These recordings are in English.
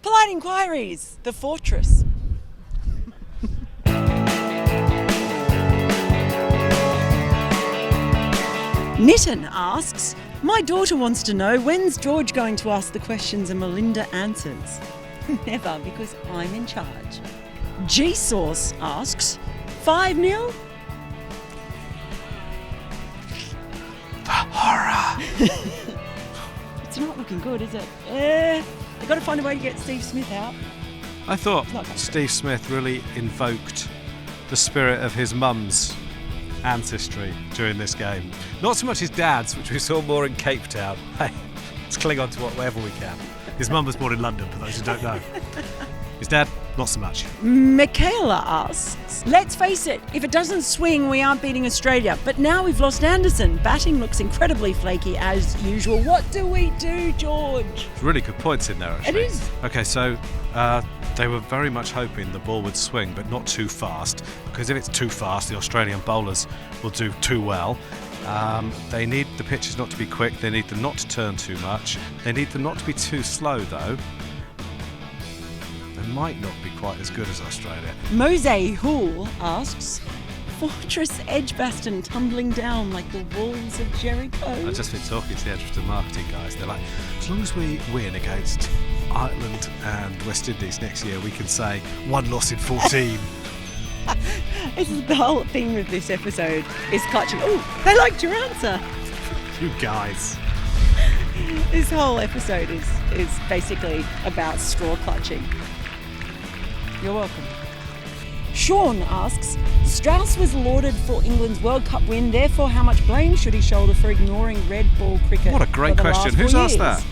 Polite Enquiries, the fortress. Nitin asks, my daughter wants to know, when's George going to ask the questions and Melinda answers? Never, because I'm in charge. G-Sauce asks, 5-0? The horror. It's not looking good, is it? They've got to find a way to get Steve Smith out. I thought Steve Smith really invoked the spirit of his mum's ancestry during this game. Not so much his dad's, which we saw more in Cape Town. Hey, let's cling on to whatever we can. His mum was born in London, for those who don't know. His dad, not so much. Michaela asks, let's face it, if it doesn't swing, we aren't beating Australia. But now we've lost Anderson. Batting looks incredibly flaky as usual. What do we do, George? Really good points in there, actually. It is. Okay, so they were very much hoping the ball would swing, but not too fast, because if it's too fast, the Australian bowlers will do too well. They need the pitches not to be quick, they need them not to turn too much, they need them not to be too slow, though. They might not be quite as good as Australia. Mose Hool asks, Fortress Edgbaston tumbling down like the walls of Jericho. I just been talking to the Edgbaston marketing guys. They're like, as long as we win against Ireland and West Indies next year, we can say 1 loss in 14. This is the whole thing with this episode is clutching. Oh, they liked your answer. You guys. This whole episode is basically about straw clutching. You're welcome. Sean asks, Strauss was lauded for England's World Cup win, therefore how much blame should he shoulder for ignoring red ball cricket? What a great question. Who's asked that?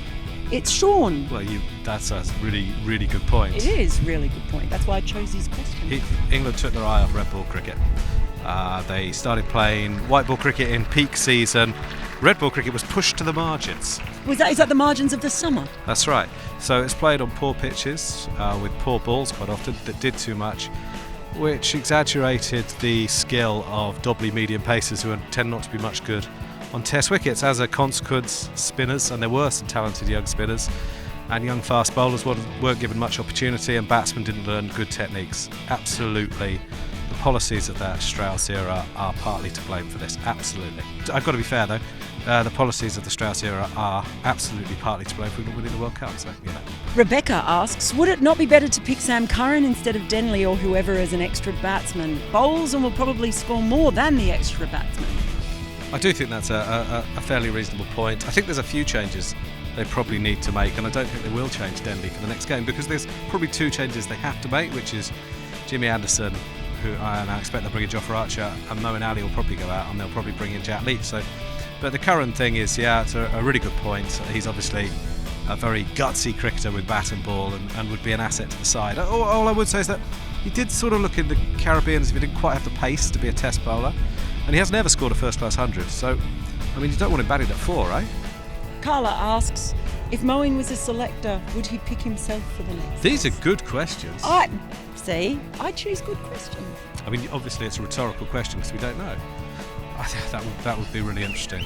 It's Sean. Well, that's a really, really good point. It is a really good point. That's why I chose his question. England took their eye off red ball cricket. They started playing white ball cricket in peak season. Red ball cricket was pushed to the margins. Is that the margins of the summer? That's right. So it's played on poor pitches with poor balls quite often that did too much, which exaggerated the skill of doubly medium pacers who tend not to be much good on test wickets. As a consequence, spinners, and there were some talented young spinners, and young fast bowlers weren't given much opportunity, and batsmen didn't learn good techniques. Absolutely. The policies of that Strauss era are partly to blame for this. Absolutely. I've got to be fair though. The policies of the Strauss era are absolutely partly to blame for not winning the World Cup. So, you know. Rebecca asks, would it not be better to pick Sam Curran instead of Denley or whoever as an extra batsman? Bowls and will probably score more than the extra batsman. I do think that's a fairly reasonable point. I think there's a few changes they probably need to make, and I don't think they will change Denley for the next game, because there's probably 2 changes they have to make, which is Jimmy Anderson, who I expect they'll bring in Jofra Archer, and Moeen Ali will probably go out, and they'll probably bring in Jack Leach. But the current thing is, it's a really good point. He's obviously a very gutsy cricketer with bat and ball, and would be an asset to the side. All I would say is that he did sort of look in the Caribbean as if he didn't quite have the pace to be a test bowler, and he has never scored a first-class 100. So, I mean, you don't want him batting at 4, right? Carla asks, if Moeen was a selector, would he pick himself for the next? These are good questions. I choose good questions. I mean, obviously it's a rhetorical question because we don't know. I think that would be really interesting.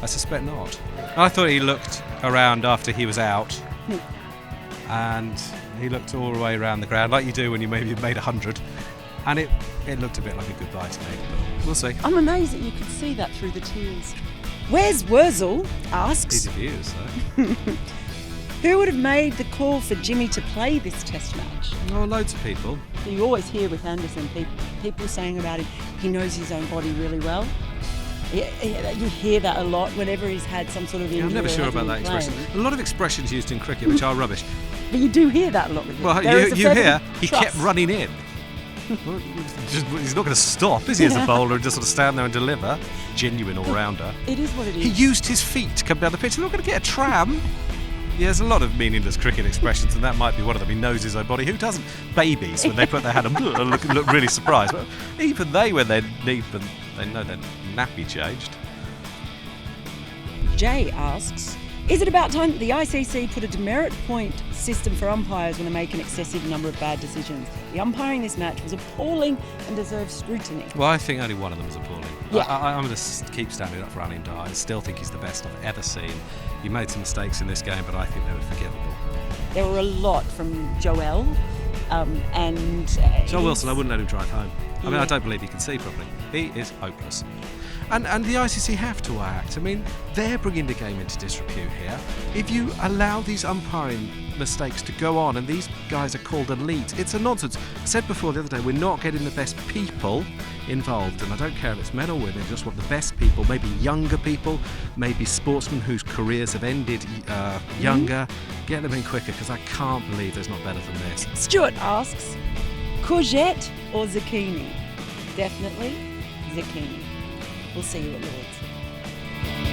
I suspect not. I thought he looked around after he was out, and he looked all the way around the ground, like you do when you maybe made 100, and it looked a bit like a goodbye to me, but we'll see. I'm amazed that you could see that through the tears. Where's Wurzel asks, easy views, though. who would have made the call for Jimmy to play this test match? Oh, loads of people. You always hear with Anderson people saying about him, he knows his own body really well. You hear that a lot whenever he's had some sort of injury. I'm never sure about that expression. A lot of expressions used in cricket which are rubbish. But you do hear that a lot with him. Well, you hear he kept running in. Well, he's not going to stop, is he, as a bowler, and just sort of stand there and deliver? Genuine all-rounder. It is what it is. He used his feet to come down the pitch. He's not going to get a tram. Yeah, there's a lot of meaningless cricket expressions, and that might be one of them. He knows his own body. Who doesn't? Babies, when they put their hand up, look really surprised. But even they, when they need them, they know their nappy changed. Jay asks, is it about time that the ICC put a demerit point system for umpires when they make an excessive number of bad decisions? The umpiring this match was appalling and deserves scrutiny. Well, I think only one of them was appalling. Yeah. I'm going to keep standing up for Alim Dar. I still think he's the best I've ever seen. He made some mistakes in this game, but I think they were forgivable. There were a lot from Joel and... Joel Wilson, I wouldn't let him drive home. I mean, Yeah. I don't believe he can see properly. He is hopeless. And the ICC have to act. I mean, they're bringing the game into disrepute here. If you allow these umpiring mistakes to go on and these guys are called elite, it's a nonsense. I said before the other day, we're not getting the best people involved, and I don't care if it's men or women, I just want the best people, maybe younger people, maybe sportsmen whose careers have ended younger. Get them in quicker, because I can't believe there's not better than this. Stuart asks, courgette or zucchini? Definitely zucchini. We'll see you at Lord's.